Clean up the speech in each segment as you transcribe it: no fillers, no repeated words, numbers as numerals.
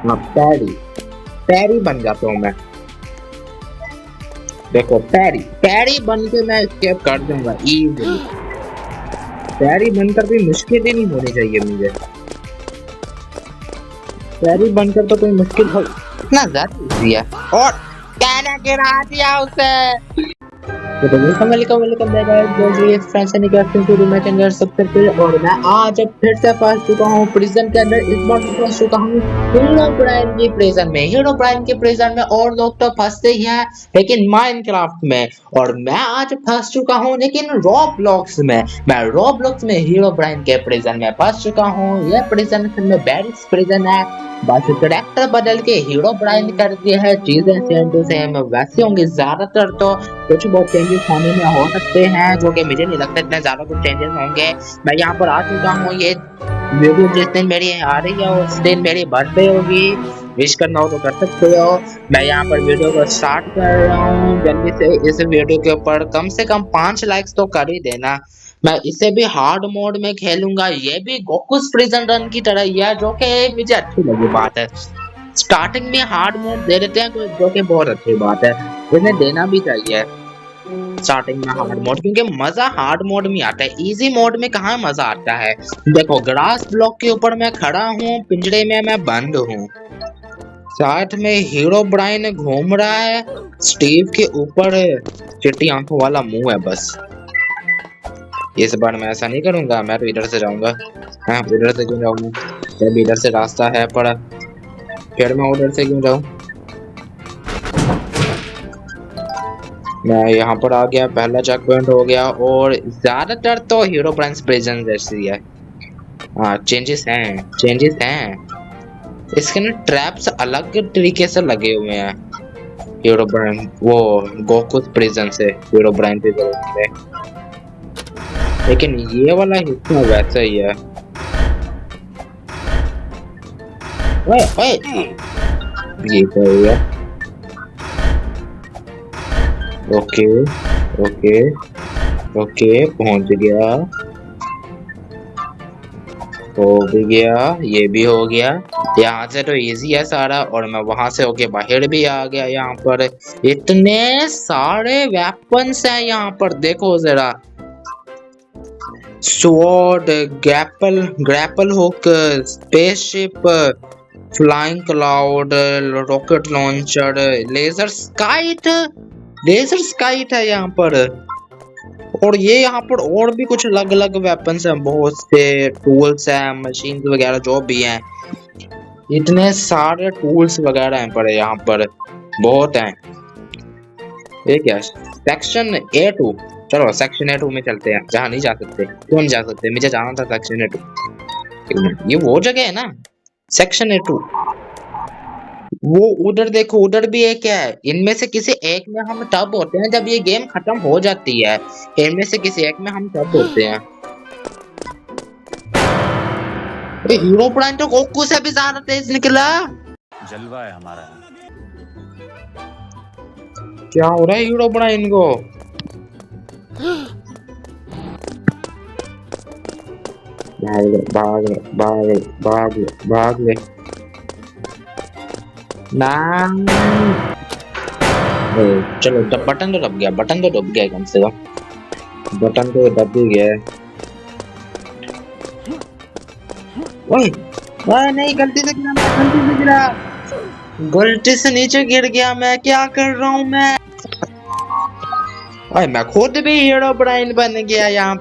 हाँ पैरी, पैरी बन जाता हूँ मैं। देखो पैरी, पैरी बन के मैं escape कर दूंगा इजीली। पैरी बनकर भी मुश्किल ही नहीं होनी चाहिए मुझे। पैरी बनकर तो कोई मुश्किल हो, इतना ज्यादा इजी है। और कहना गिरा दिया उसे। तो welcome welcome welcome back guys, जो ये फ्रेंड्स एंड क्राफ्टिंग टू मैं चैनल सब्सक्राइब। और मैं आज फिर से फंस चुका हूँ प्रिजन के अंदर। इस बार मैं फंस चुका हूँ हीरो ब्राइन की प्रिजन में। हीरो ब्राइन के प्रिजन में और लोग तो फंसते ही हैं, लेकिन माइनक्राफ्ट में। और मैं आज फंस चुका हूँ लेकिन रॉब्लॉक्स में। मैं रॉब्लॉक्स में हीरो ब्राइन के प्रिजन में फंस चुका हूँ। यह प्रिजन में बैरिक्स प्रिजन है। बस कैरेक्टर बदल के हीरो ब्राइन कर दिया है। चीजें सेम टू सेम वैसी होंगी ज्यादातर तो। कुछ बहुत चेंजेस होने में हो सकते हैं, जो कि मुझे नहीं लगता इतने ज्यादा कुछ चेंजेस होंगे। मैं यहाँ पर आ चुका हूँ। ये वीडियो जिस दिन मेरी आ रही है उस दिन मेरी बर्थडे होगी। विश करना हो तो कर सकते हो। मैं यहाँ पर वीडियो को स्टार्ट कर रहा हूँ। जल्दी से इस वीडियो के ऊपर कम से कम 5 लाइक्स तो कर ही देना। मैं इसे भी हार्ड मोड में खेलूंगा। ये भी गोकुस प्रिजन रन की तरह ही है, जो कि मुझे अच्छी लगी बात है। स्टार्टिंग में हार्ड मोड दे देते हैं, जो कि बहुत अच्छी बात है। इन्हें देना भी चाहिए स्टार्टिंग में हार्ड मोड, क्योंकि मजा हार्ड मोड में आता है। इजी मोड में कहाँ मजा आता है। देखो ग्रास ब्लॉक के ऊपर मैं खड़ा हूँ, पिंजरे में मैं बंद हूँ। साथ में हीरो ब्राइन घूम रहा है। स्टीव के ऊपर चिट्टी आंखों वाला मुंह है बस। इस बार मैं ऐसा नहीं करूंगा, मैं तो इधर से जाऊंगा। हाँ उधर से क्यों जाऊंगा, जब इधर से रास्ता है पड़ा, फिर मैं उधर से क्यों जाऊं। मैं यहाँ पर आ गया, पहला चेक पॉइंट हो गया। और ज्यादातर तो हीरो ब्राइन प्रिजन जैसी है। हाँ चेंजेस हैं, चेंजेस हैं। इसके ना ट्रैप्स अलग तरीके से लगे हुए हैं हीरो ब्राइन, वो गोकुस प्रिजन से हीरो ब्राइन प्रिजन से। लेकिन ये वाला हिस्सा वैसा ही है। ओए ओए, ये क्या हुआ। ओके ओके ओके, पहुंच गया, हो भी गया, ये भी हो गया। यहाँ से तो इजी है सारा। और मैं वहां से होके बाहर भी आ गया। यहाँ पर इतने सारे वेपन्स हैं यहाँ पर, देखो जरा। Sword, grapple grapple hook, spaceship, flying cloud, rocket launcher, laser scythe, laser scythe है यहाँ पर। और ये यहाँ पर और भी कुछ अलग अलग वेपन्स हैं, बहुत से टूल्स हैं, मशीन वगैरह जो भी हैं। इतने सारे टूल्स वगैरह हैं पर यहाँ पर, बहुत हैं। ये क्या सेक्शन A2, चलो सेक्शन A2 में चलते हैं। जहाँ नहीं जा सकते, क्यों नहीं जा सकते, मुझे जाना था सेक्शन A2। ये वो जगह है ना सेक्शन A2। वो उधर देखो, उधर भी एक है। इनमें से किसी एक में हम तब होते हैं जब ये गेम खत्म हो जाती है। इनमें से किसी एक में हम तब होते हैं। हीरो ब्राइन तो गोकू से भी ज्यादा तेज निकला। जलवा है हमारा। क्या हो रहा है हीरो ब्राइन को। भाग ले भाग ले भाग ले भाग ले ना। चलो बटन तो दब गया, बटन तो दब गया कम से कम, बटन तो दब ही गया। ओए ओए नहीं, गलती से गिरा मैं, गलती से गिरा, गलती से नीचे गिर गया मैं। क्या कर रहा हूँ मैं। ओए मैं खुद भी हीरो ब्राइन बन गया। यहाँ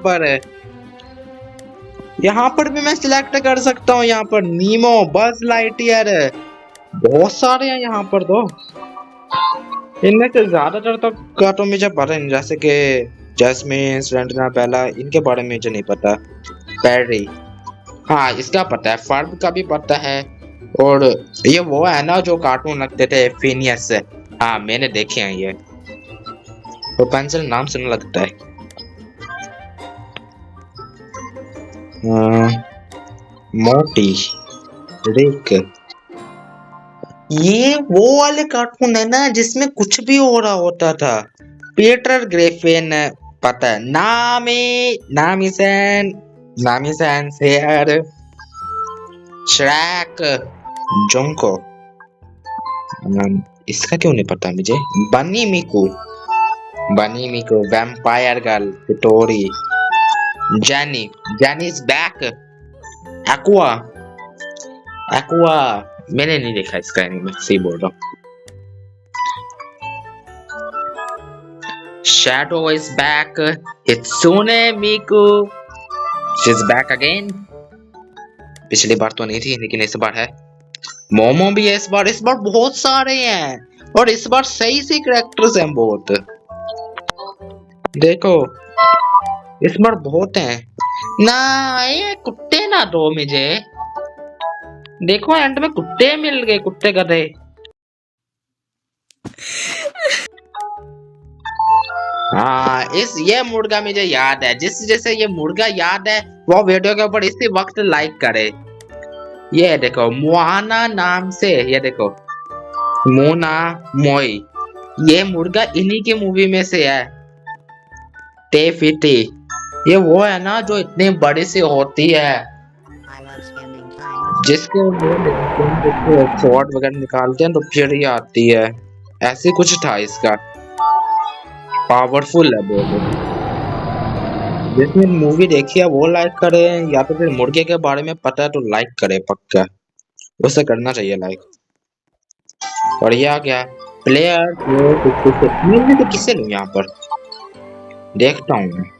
पर भी मैं सिलेक्ट कर सकता हूँ। यहाँ पर नीमो, बज लाइटयर, बहुत सारे हैं यहाँ पर तो। इनमें से ज्यादातर तो मुझे पता नहीं, जैसे कि जैस्मिन, सेलेंटिना, बेला, इनके बारे में मुझे नहीं पता। पैरी, हाँ इसका पता है। फर्ब का भी पता है। और ये वो है ना जो कार्टून लगते थे, फिनियस। हाँ मैंने देखे हैं ये। तो पेंसिल नाम सुना लगता है। मोटी, रिक, ये वो वाले कार्टून है ना जिसमें कुछ भी हो रहा होता था। पीटर ग्रिफिन, पता है। नामी सैन शेयर, श्रैक, जुंको, इसका क्यों नहीं पता मुझे। Bunny Miku, bunny Miku, vampire girl, Tori, Jenny, Jenny is back, Aqua, Aqua. मैंने नहीं देखा इसका एनीमे, सही बोल रहा हूँ। Shadow is back, Hatsune Miku, she is back again. पिछली बार तो नहीं थी लेकिन इस बार है। मोमो भी है इस बार। इस बार बहुत सारे हैं और इस बार सही से कैरेक्टर्स हैं बहुत। देखो इस बार बहुत हैं ना। ये कुत्ते ना दो मुझे। देखो एंड में कुत्ते मिल गए, कुत्ते गधे। हाँ इस ये मुर्गा मुझे याद है। जिस जैसे ये मुर्गा याद है वो वीडियो के ऊपर इसी वक्त लाइक करे। ये देखो मोआना नाम से, ये देखो मोना मोई, ये मुर्गा इन्हीं की मूवी में से है। टेफिटी, ये वो है ना जो इतनी बड़ी सी होती है जिसके शॉट वगैरह निकालते हैं तो फिर ही आती है। ऐसे कुछ था इसका। पावरफुल है बहुत। जिसने मूवी देखी है वो लाइक करे, या तो फिर मुर्गे के बारे में पता है तो लाइक करे पक्का। उसे करना चाहिए लाइक। और ये आ गया प्लेयर मैं तो किसे लूं यहाँ पर, देखता हूँ मैं।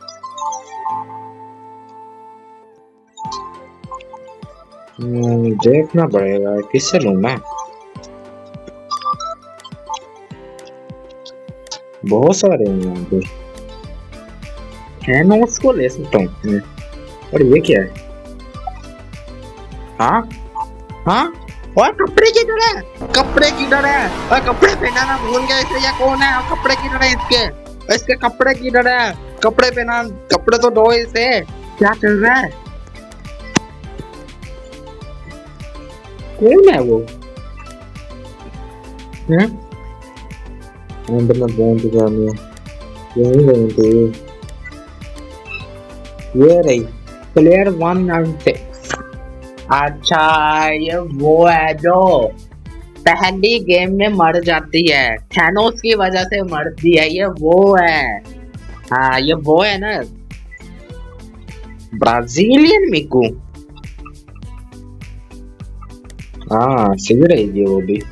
देखना पड़ेगा किससे लूं मैं। बहुत सारे हैं यहाँ पे। थैनोस को ले सकता हूँ। और ये क्या है? हाँ हाँ, और कपड़े किधर है? कपड़े किधर है? और कपड़े पहनाना भूल गया इसे। या कौन है? और कपड़े किधर है इसके? इसके कपड़े किधर है? कपड़े पहना, कपड़े तो दो इसे। क्या चल रहा है? कौन है वो? ये रही प्लेयर 196। अच्छा ये वो है जो पहली गेम में मर जाती है, थैनोस की वजह से मरती है। ये वो है। हाँ ये वो है ना, ब्राजीलियन मिकू। हाँ सही रहेगी वो भी।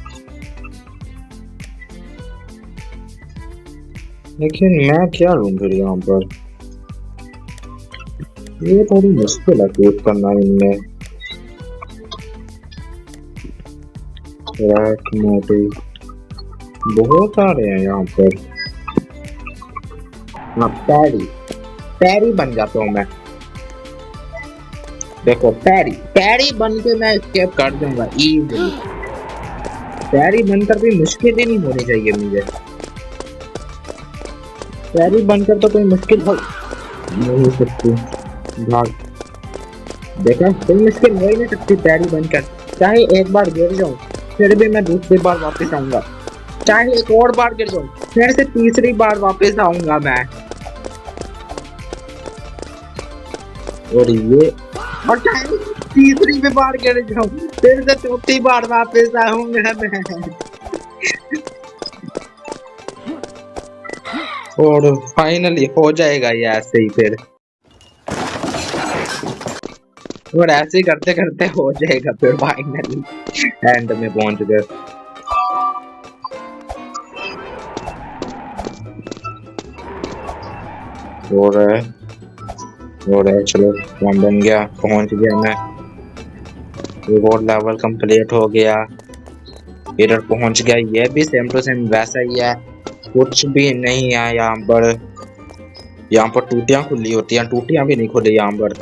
लेकिन मैं क्या लूं फिर यहाँ पर? ये थोड़ी मुश्किल है चूज करना इनमें। बहुत सारे हैं यहाँ पर। हाँ पैरी, पैरी बन जाता हूँ मैं। देखो पैरी, पैरी बन के मैं escape कर दूंगा easily। पैरी बनकर भी मुश्किल ही नहीं होनी चाहिए मुझे। पैरी बनकर तो कोई मुश्किल हो नहीं सकती। भाग, देखा कोई मुश्किल हो ही नहीं सकती पैरी बनकर। चाहे एक बार गिर जाऊं फिर भी मैं दूसरी बार वापस आऊंगा। चाहे एक और बार गिर जाऊं फिर से तीसरी बार वापस आऊंगा मैं। और ये, और चाहे तीसरी भी बार गिर जाऊं फिर से चौथी बार वापस आऊंगा मैं। और फाइनली हो जाएगा ये ऐसे ही फिर। और ऐसे ही करते करते हो जाएगा फिर फाइनली एंड में पहुंच गए। और चलो काम बन गया, पहुंच गया मैं। एक और लेवल कंप्लीट हो गया, इधर पहुंच गया। ये भी सेम टू सेम वैसा ही है, कुछ भी नहीं है यहाँ पर। यहाँ पर टूटियां खुली होती हैं, टूटियां भी नहीं खुली यहाँ पर।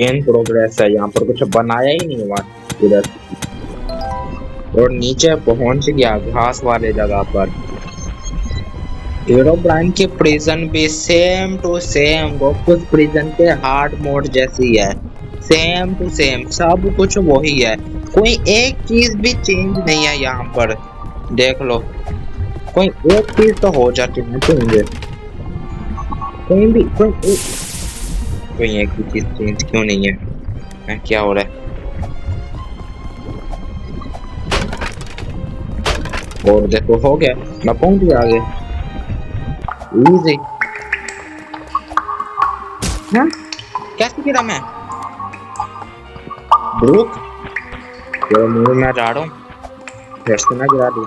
इन प्रोग्रेस है, यहाँ पर कुछ बनाया ही नहीं हुआ इधर। और नीचे पहुंच गया घास वाले जगह पर। हेरोब्राइन की प्रिजन भी सेम टू सेम गोकुस प्रिजन के हार्ड मोड जैसी है। सेम टू सेम सब कुछ वही है, कोई एक चीज भी चेंज नहीं है यहाँ पर। देख लो, कोई एक चीज तो हो जाती है चेंज। कोई एक भी चीज चेंज क्यों नहीं है? क्या हो रहा है? और देखो हो गया, मैं पहुंच गया आगे। इजी। हाँ कैसे गिरा मैं? ब्रूक तेरे मुंह में जा रहा हूँ, फिर से ना गिरा दी।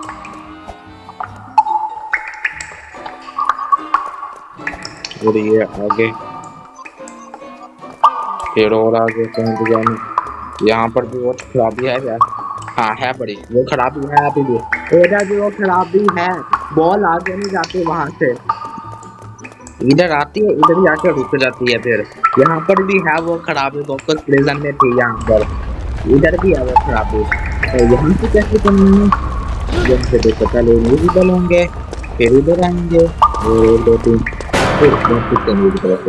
और ये आगे फिर और आगे पहुंच गया मैं। यहाँ पर भी वो खराबी है यार। हाँ है बड़ी वो खराबी है अभी भी। इधर भी वो खराबी है, बॉल आगे नहीं जाती वहां से, इधर आती है इधर ही आके रुक जाती है। फिर यहाँ पर भी है वो खराबी, फोकस प्रिजन में थी यहाँ पर, इधर भी है वो खराबी। तो यहाँ से कैसे करनी है? यहाँ से देखो पहले इनविजिबल होंगे, फिर इधर आएंगे और दो तीन फिर कुछ करने की तरफ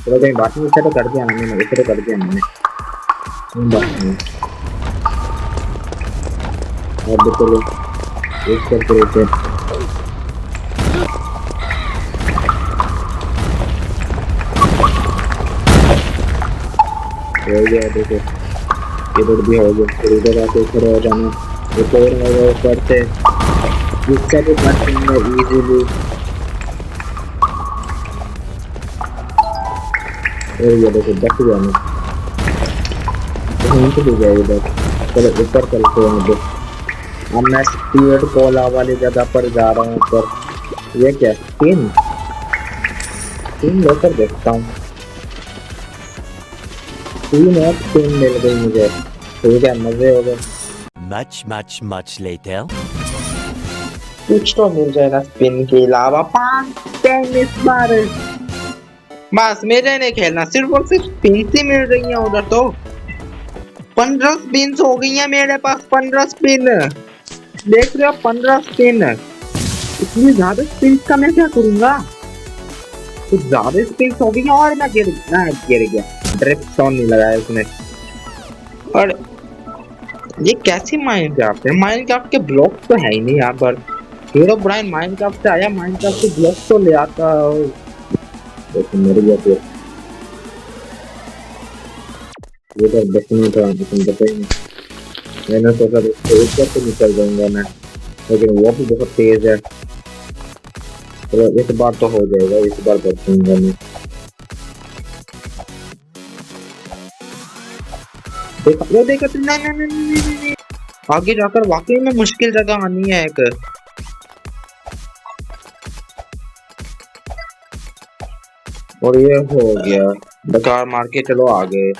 चलो कहीं बात नहीं, इसे तो कर दिया मैंने, इसे तो कर दिया मैंने, बात नहीं। अब चलो एक करके हो गया। देखो इधर भी हो गया, फिर इधर आके खड़े हो जाना, ऊपर ऊपर से इसका भी बच जाएंगे इजीली। और ये देखो बच गया मैं, कहीं से भी गया इधर। चलो ऊपर चलते हैं मुझे, अब मैं स्पीड कोला वाली जगह पर जा रहा हूँ ऊपर। ये क्या तीन तीन लेकर देखता हूँ, तीन मिल गई मुझे, ठीक है मजे हो गए। Much later. कुछ तो मिल जाएगा स्पिन के अलावा। 5 टेनिस बार बस मेरे नहीं खेलना, सिर्फ और सिर्फ स्पिन ही मिल रही है उधर। तो 15 स्पिन हो गई है मेरे पास, 15 स्पिन देख रहे हो, 15 स्पिन। इतनी ज्यादा स्पिन का मैं क्या करूंगा? कुछ ज्यादा स्पिन हो गई और मैं गिर गया। ड्रिफ्ट साउंड नहीं लगाया उसने। और ये कैसी माइनक्राफ्ट है? माइनक्राफ्ट के ब्लॉक तो है ही नहीं यहाँ पर। हीरो ब्राइन माइनक्राफ्ट से आया, माइनक्राफ्ट के ब्लॉक तो ले आता। देखो मर गया फिर, ये तो बचने का तुम पता ही नहीं। मैंने सोचा इसको ऊपर से निकल जाऊंगा मैं, लेकिन वो भी बहुत तेज है। चलो इस बार तो हो जाएगा, इस बार बचूंगा मैं। देखो नहीं, आगे जाकर वाकई में मुश्किल जगह आनी है एक। और ये हो गया, बेकार मार के चलो आगे।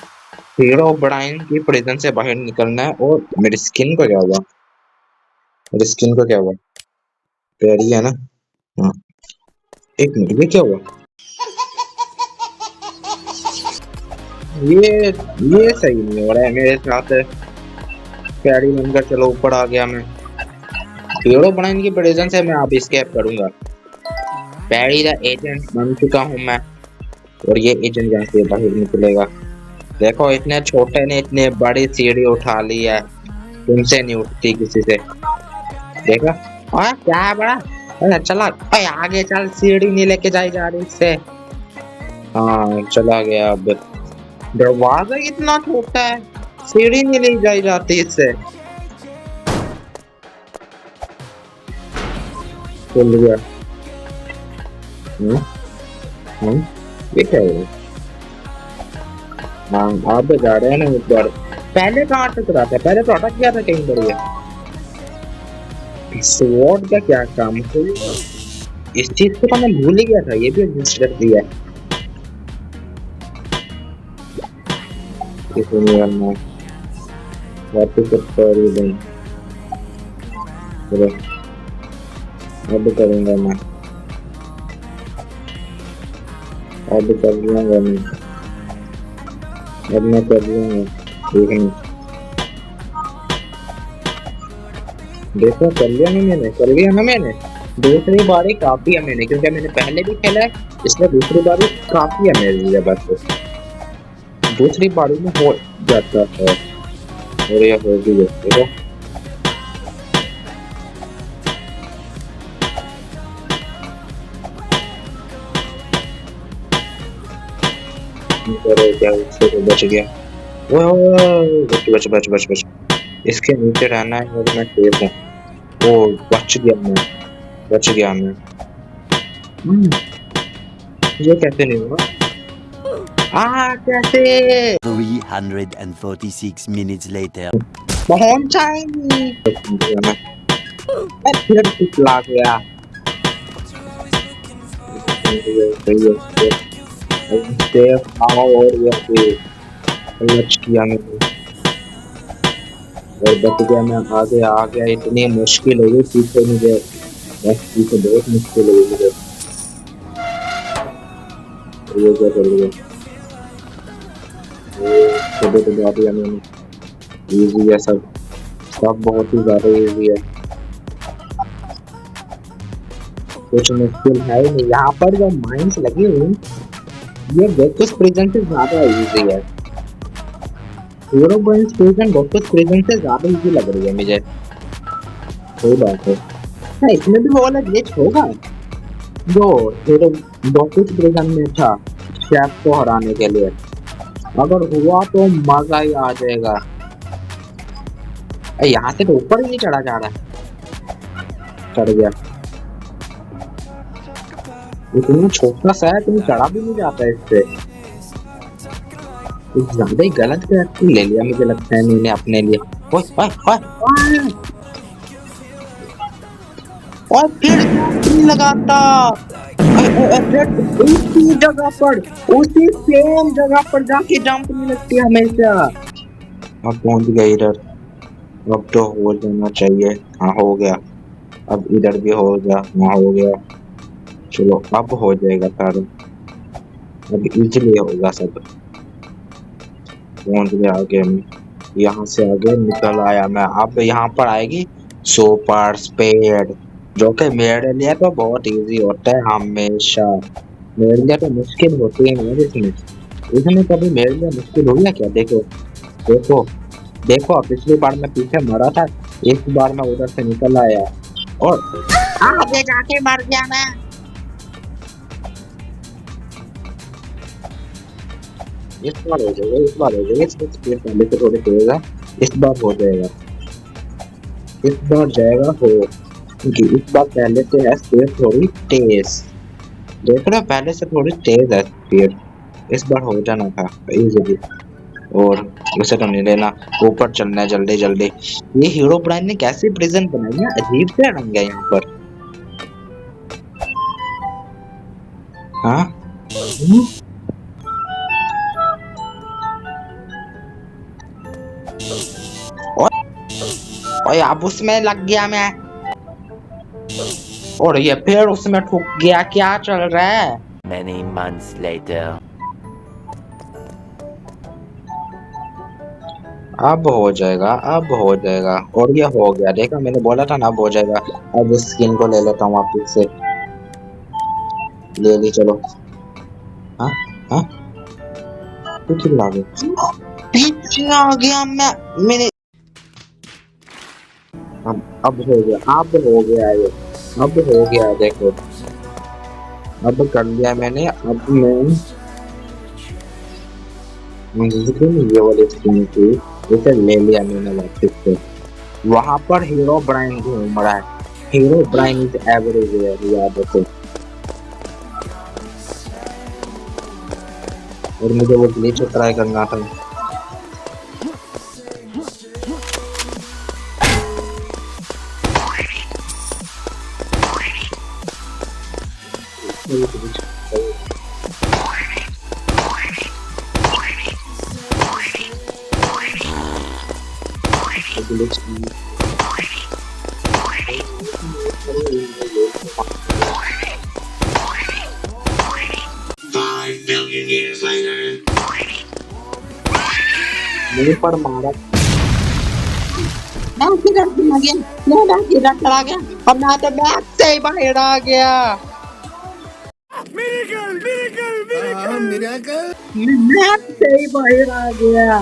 हीरो ब्राइन की प्रिजन से बाहर निकलना है। और मेरी स्किन को क्या हुआ? मेरी स्किन को क्या हुआ? प्यारी है ना? हाँ एक मिनट, ये क्या हुआ? ये सही नहीं हो रहा है मेरे साथ। प्यारी बनकर चलो ऊपर आ गया मैं। हीरो ब्राइन की प्रिजन से मैं अब एस्केप करूंगा। पैरी का एजेंट बन चुका हूँ मैं, और ये एजेंट यहाँ से बाहर निकलेगा। देखो इतने छोटे ने इतने बड़ी सीढ़ी उठा ली है, तुमसे नहीं उठती किसी से। देखा क्या है बड़ा? अरे चला आगे चल, सीढ़ी नहीं लेके जाई जा रही इससे। हाँ चला गया। अब दरवाजा इतना छोटा है, सीढ़ी नहीं ले जाई जाती इससे। खुल गया। ये क्या है? हाँ आप जा रहे हैं ना ऊपर। पहले कहाँ अटक रहा था? पहले तो अटक गया था कहीं बढ़िया। स्वॉर्ड का क्या काम है? इस चीज को तो मैं भूल ही गया था, ये भी एग्जिस्ट करती है। अब करूंगा मैं, अब कर लूंगा मैं, अब मैं कर लूंगा। देखो कर लिया ना मैंने। दूसरी बारी काफी है मैंने, क्योंकि मैंने पहले भी खेला है, इसलिए दूसरी बारी काफी है मेरे लिए। बस दूसरी बारी में हो जाता है। और ये हो गई देखो। क्या उससे तो बच गया। बच। इसके नीचे रहना है और मैं सेफ हूँ। ओ बच गया मैं। ये कैसे नहीं हुआ? कैसे 346 minutes later. पहुंचा ही नहीं। फिर पिछला गया। सेफ आओ और ये लच किया मैंने और बच गया मैं। आ गया इतनी मुश्किल हो गई पीछे मुझे, बस पीछे बहुत मुश्किल हो गई मुझे। ये क्या कर लिया? छोटे तो बात ही मैंने इजी है सब बहुत ही ज्यादा इजी है, कुछ मुश्किल है ही नहीं। यहाँ पर जो माइंस लगी हुई ये वेक्टस प्रिजन से ज्यादा इजी है। हीरो ब्राइन प्रिजन वेक्टस प्रिजन से ज्यादा इजी लग रही है मुझे। कोई बात है ना, इसमें भी वो वाला ग्लिच होगा जो हीरो वेक्टस प्रिजन में था शेफ को हराने के लिए। अगर हुआ तो मजा ही आ जाएगा। यहाँ से तो ऊपर ही नहीं चढ़ा जा रहा है। चढ़ गया। इतना छोटा सा है, तुम्हें चढ़ा भी नहीं जाता है इससे। कुछ ज्यादा ही गलत करके ले लिया मुझे लगता है मैंने अपने लिए। ओए ओए ओए और फिर नहीं लगाता। उसी सेम जगह पर जाके जंप नहीं लगती हमेशा। अब पहुंच गया इधर। अब तो हो जाना चाहिए। हाँ हो गया। अब इधर भी हो गया। हाँ हो गया। चलो अब हो जाएगा सारा। अब इजीली होगा सब। पहुंच गया आगे में। यहाँ से आगे निकल आया मैं। अब यहाँ पर आएगी सुपर स्पीड, जो कि मेरे लिए तो बहुत इजी होता है हमेशा। मेरे लिए तो मुश्किल होती है नहीं इसमें कभी मेरे लिए मुश्किल हुई है क्या? देखो देखो देखो, पिछली बार मैं पीछे मरा था, इस बार मैं उधर से निकल आया और आगे जाके मर गया मैं। इस बार हो जाएगा, इस बार हो जाएगा। इसमें स्पीड पहले से थोड़ी तेज है, इस बार हो जाएगा, इस बार जाएगा हो, क्योंकि इस बार पहले से है स्पीड थोड़ी तेज। देख रहे हो पहले से थोड़ी तेज है स्पीड, इस बार हो जाना था इजीली। और उसे तो नहीं लेना, ऊपर चलना है जल्दी जल्दी। ये हीरो ब्राइन ने कैसी प्रिजन बनाई है, अजीब से रंग है यहाँ पर। हाँ और अब उसमें लग गया मैं, और ये फिर उसमें ठुक गया। क्या चल रहा है? Many months later. अब हो जाएगा, अब हो जाएगा। और ये हो गया, देखा मैंने बोला था ना अब हो जाएगा। अब उस स्किन को ले लेता हूँ वापस से, ले ली। चलो हाँ हाँ कुछ ला गया, पीछे आ गया मैंने। अब हो गया, अब हो गया ये, अब हो गया। देखो अब कर लिया मैंने। अब मैं ये वाली स्किन थी, इसे ले लिया मैंने वापस से। वहां पर हीरो ब्राइन घूम रहा है। हीरो ब्राइन इज एवरीवेयर, याद रखो। और मुझे वो ग्लिच ट्राई करना था। मुझे पर मारा, मैं उसके घर से आ गया, मैं किधर चला गया, अब मैं तो मैप से ही बाहर आ गया। मैप से ही बाहर आ गया,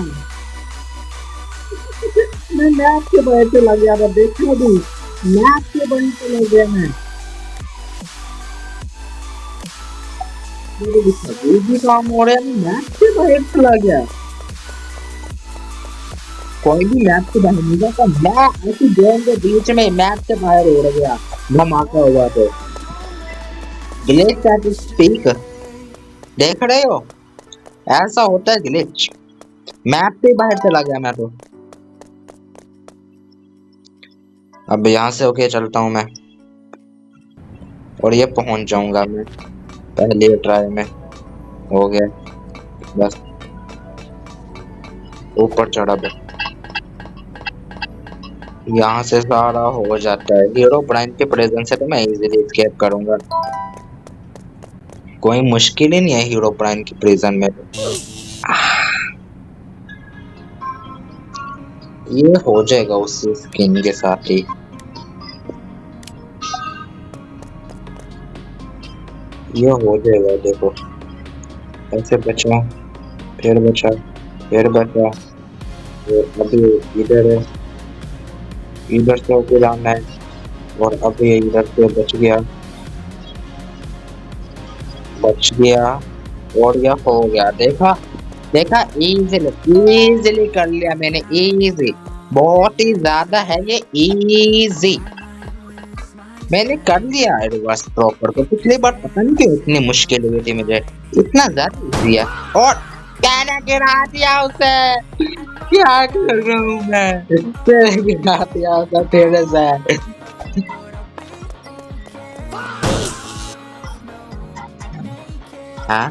मैं मैप से बाहर चला गया। अब देखो भी मैप से बाहर चला गया मैं। मेरे भी काम हो रहा है, मैप से बाहर चला गया। कोई भी मैप से बाहर नहीं जाता। मैं ऐसी गेम के बीच में मैप से बाहर हो गया, धमाका हुआ तो ग्लिच एट स्पीक। देख रहे हो, ऐसा होता है ग्लिच। मैप से बाहर चला गया मैं तो। अब यहाँ से होके चलता हूँ मैं, और ये पहुंच जाऊंगा मैं पहले ट्राई में। हो गया बस, ऊपर चढ़ा बस। यहाँ से सारा हो जाता है। हीरो ब्राइन के प्रेजेंस से तो मैं इजीली एस्केप करूंगा, कोई मुश्किल ही नहीं है हीरो ब्राइन की प्रिजन में। ये हो जाएगा उसी स्किन के साथ ही। ये हो जाएगा, देखो ऐसे बचा, फिर बचा, फिर बचा, और अभी इधर है, इधर से होके जाना है, और अभी इधर से बच गया, बच गया, और यह हो गया। देखा देखा, इजीली कर लिया मैंने। इजी, बहुत ही ज्यादा है ये इजी। मैंने कर लिया है रिवर्स प्रॉपर को। पिछली बार पता नहीं क्यों इतनी मुश्किल हुई थी मुझे, इतना ज्यादा इजी है। और कहना गिरा दिया उसे। क्या कर रहा हूँ मैं, गिरा दिया उसे फिर से। हाँ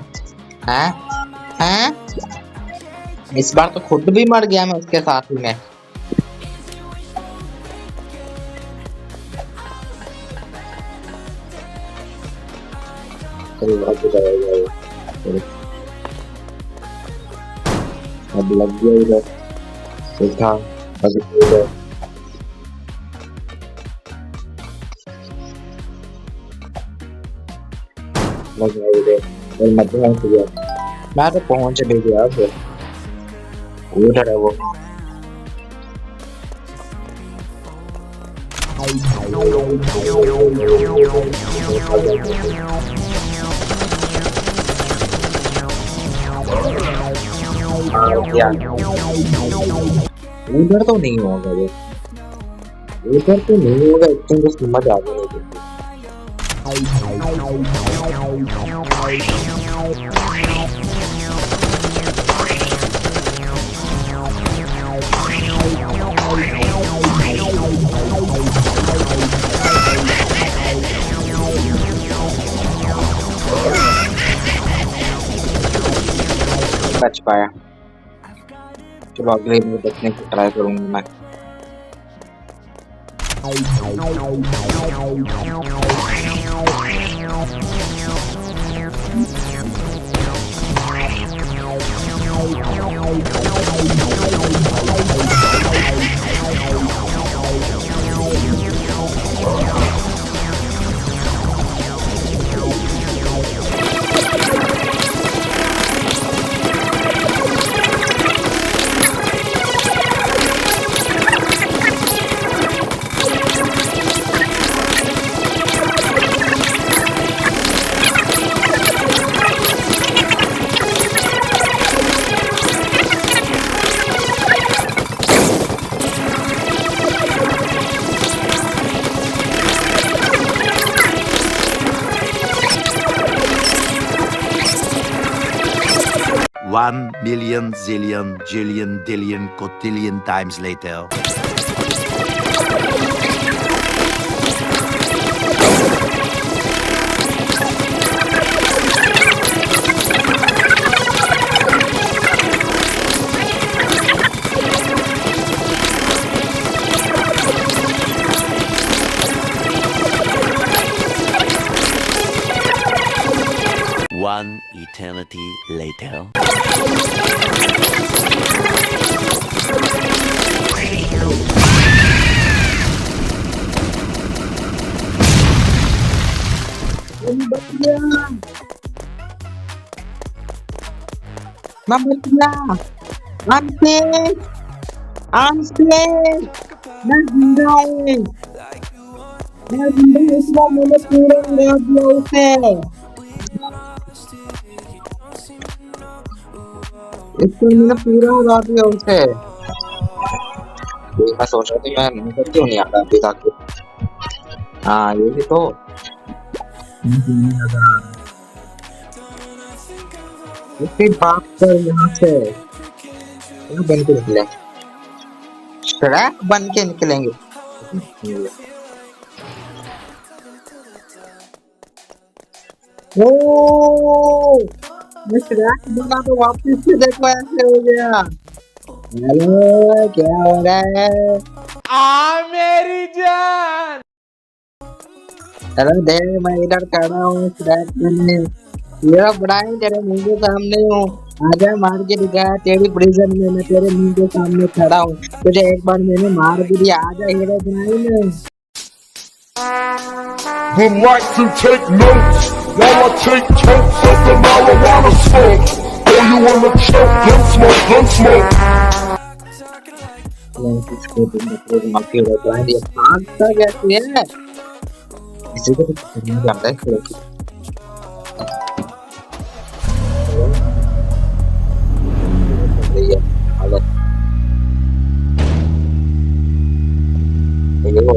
हाँ हाँ, इस बार तो खुद भी मर गया मैं उसके साथ ही में। अब लग गया इधर, उठा, अब इधर लग गया इधर, और मध्य से गया। मैं तो पहुंच भी गया। उधर है वो। उधर तो नहीं होगा वो, उधर तो नहीं होगा। इतनी तो समझ आ गई। बच पाया। चलो अगले में बचने की ट्राई करूंगा मैं। One million zillion jillion dillion cotillion times later. One eternity later. मैं बच गया। I'm safe, I'm safe, मैं जिंदा हूँ। मैं जिंदा हूँ, इस बार मैंने पूरा उड़ा दिया उसे। इस बार मैंने पूरा उड़ा दिया उसे। मैं सोच रहा था मैं मुझे क्यों नहीं आता अभी तक। हाँ ये भी तो इसकी बात कर यहाँ से क्या बन के निकले, श्रेक बन के निकलेंगे। ओ मैं श्रेक बना तो वापस से देखो ऐसे हो गया। हेलो क्या हो रहा है? मेरी जान। हेलो देख मैं इधर खड़ा हूँ श्रेक बनने, मेरा ब्राइन तेरे मुंह के सामने हूँ, आजा मार के दिखा तेरी प्रिजन में, मैं तेरे मुंह के सामने खड़ा हूँ, तुझे एक बार मैंने मार भी दिया, आजा Herobrine. Would like to take notes while I take totes of the marijuana smoke. Oh, you wanna choke? Gun smoke, gun smoke. Herobrine ये भागता कैसे है? इसी को तो करना जानता है हीरो की। हालत ये हो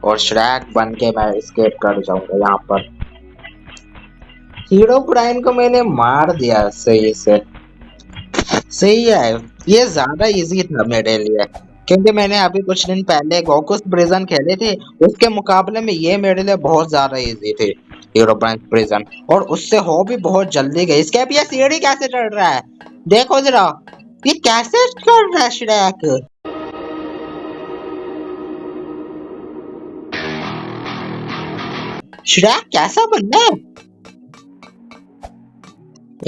और श्रैक बन के मैं एस्केप कर जाऊंगा यहाँ पर। हीरो ब्राइन को मैंने मार दिया सही से, सही है। ये ज्यादा इजी था मेरे लिए क्योंकि मैंने अभी कुछ दिन पहले गोकुस प्रिजन खेले थे, उसके मुकाबले में ये मेरे लिए बहुत ज्यादा इजी थे हीरो ब्राइन प्रिजन, और उससे हो भी बहुत जल्दी गई। इसके अभी ये सीढ़ी कैसे चढ़ रहा है देखो जरा, ये कैसे चढ़ रहा है श्रैक। श्रैक कैसा बनना है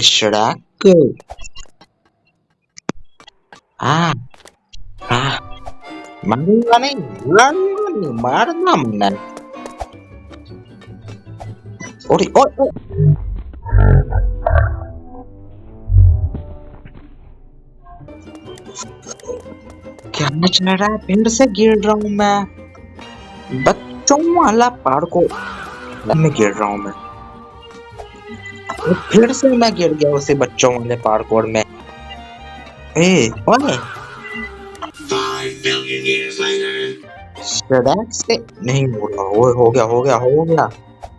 श्रैक? हाँ हाँ मारूंगा नहीं, मारूंगा नहीं, मारना मना। और क्या चल रहा है? फिर से गिर रहा हूँ मैं, बच्चों वाला पार्कोर में गिर रहा हूँ मैं, और फिर से मैं गिर गया उसे बच्चों वाले पार्कोर में। ए ओए श्रैक से नहीं होगा, हो गया हो गया हो गया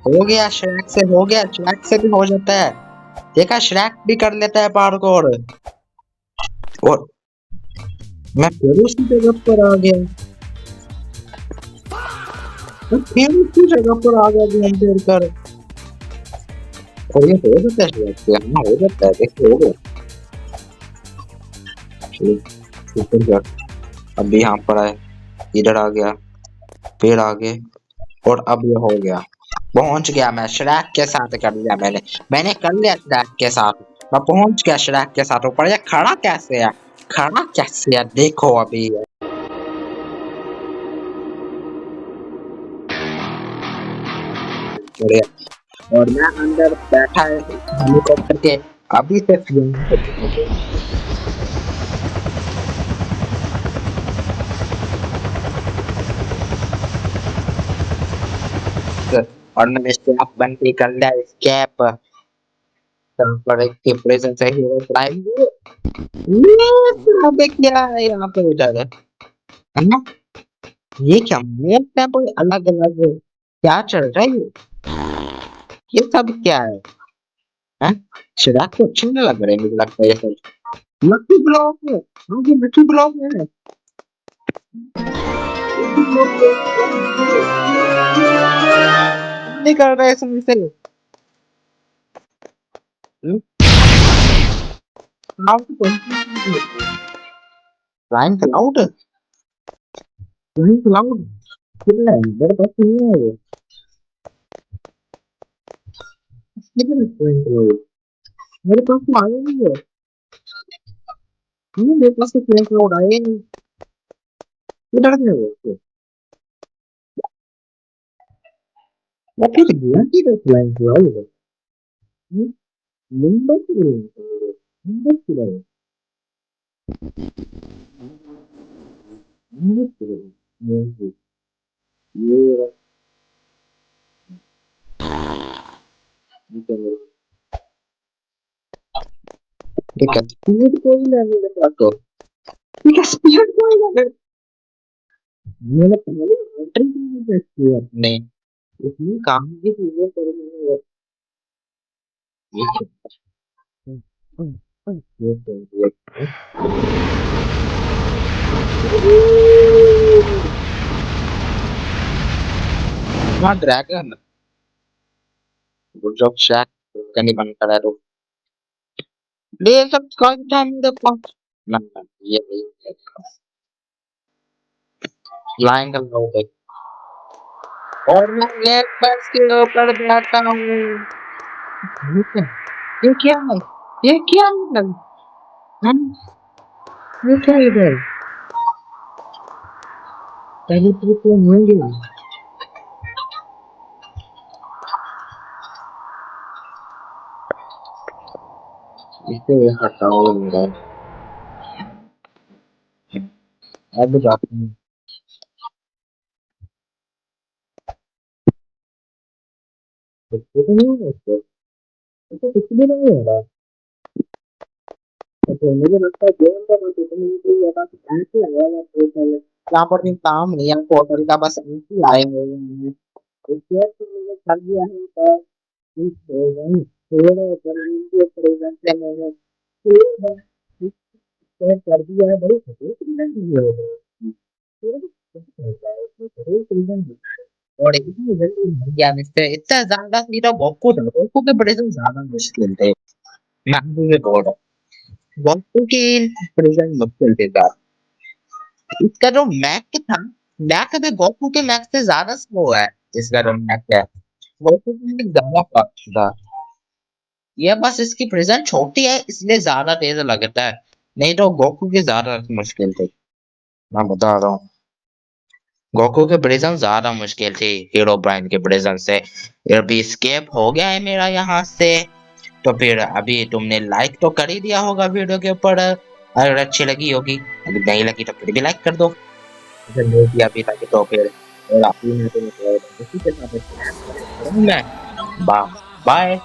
हो गया, श्रैक से हो गया, श्रैक से भी हो जाता है, देखा श्रैक भी कर लेता है पार्कोर। और मैं फिर उसी जगह पर आ गया, मैं फिर उसी जगह पर आ गया घूम फिर कर, और ये हो जाता है श्रैक से, हाँ हो जाता है, देखो हो गया। अभी यहाँ पर आए, इधर आ गया, फिर आगे, और अब ये हो गया, पहुंच गया मैं श्रैक के साथ, कर लिया मैंने कर लिया श्रैक के साथ, मैं पहुंच गया श्रैक के साथ ऊपर। ये खड़ा कैसे है, खड़ा कैसे है देखो अभी। और मैं अंदर बैठा है हेलीकॉप्टर के, अभी से और मैंने स्टैप बन के कर लिया स्कैप, पर एक प्रेजेंट से हीरो प्राइम। अबे क्या है यहाँ पे उधर है ना, ये क्या मैप है कोई अलग अलग, क्या चल रहा है ये सब क्या है? हैं? चिराग तो अच्छे नहीं लग रहे मुझे लगता है ये सब। लकी ब्लॉक है, मुझे लकी ब्लॉक है, नहीं कर रहे इसमें से। फ्लाइंग क्लाउड, फ्लाइंग क्लाउड कितना है मेरे पास तो नहीं है वो, कितना है फ्लाइंग क्लाउड मेरे पास तो आया नहीं है, नहीं मेरे पास तो फ्लाइंग क्लाउड आया ही नहीं, किधर है वो? या फिर गया किधर फ्लाइंग क्लाउड? मुंबई से मुंबई किधर है, मुंबई किधर है, मुंबई ये ठीक है, कोई नहीं मेरे पास तो क्या स्पीड को मैंने पहले एंट्री की अपने इसमें काम की चीजें करेंगे ड्रैगन गुड जॉब शैक कहीं बंद करा दो ले सब कौन था मेरे को ना ये लाइन का लोग और मैं लेग बस के ऊपर बैठा हूँ ये क्या है ये क्या है हम ये क्या इधर पहले तो होंगे इसे हटाओ मेरा अब जाते हैं तो नहीं हो रहा तो कुछ भी नहीं हो रहा तो मुझे लगता है गेम का तो मुझे तो ये बात ऐसे लगा है तो यहाँ पर भी काम नहीं है पोर्टल का बस ऐसे आए हुए हैं इसलिए तो मुझे कर दिया है तो ठीक हो गई थोड़ा पर वीडियो प्रेजेंट से मैंने कर दिया है भाई नहीं हो रहा और इतनी जल्दी मर गया मिस्टर इतना ज्यादा मेरा गोकू था गोकू के बड़े से ज्यादा मुश्किल थे मैं भी बोल रहा हूँ गोकू के प्रेजेंट मुश्किल थे ज्यादा इसका जो मैक था मैक में गोकू के मैक से ज्यादा स्लो है इसका जो मैक है गोकू के ज्यादा फास्ट था ये बस इसकी प्रेजेंट छोटी है इसलिए ज्यादा तेज लगता है नहीं तो गोकू की ज्यादा मुश्किल थी मैं बता रहा हूँ गोकू के प्रिजन ज्यादा मुश्किल थी हीरो ब्राइन के प्रिजन से अभी स्केप हो गया है मेरा यहाँ से तो फिर अभी तुमने लाइक तो कर ही दिया होगा वीडियो के ऊपर अगर अच्छी लगी होगी अगर नहीं लगी तो फिर भी लाइक कर दो अगर नहीं दिया अभी तक तो फिर और आप ही मैं बाय बाय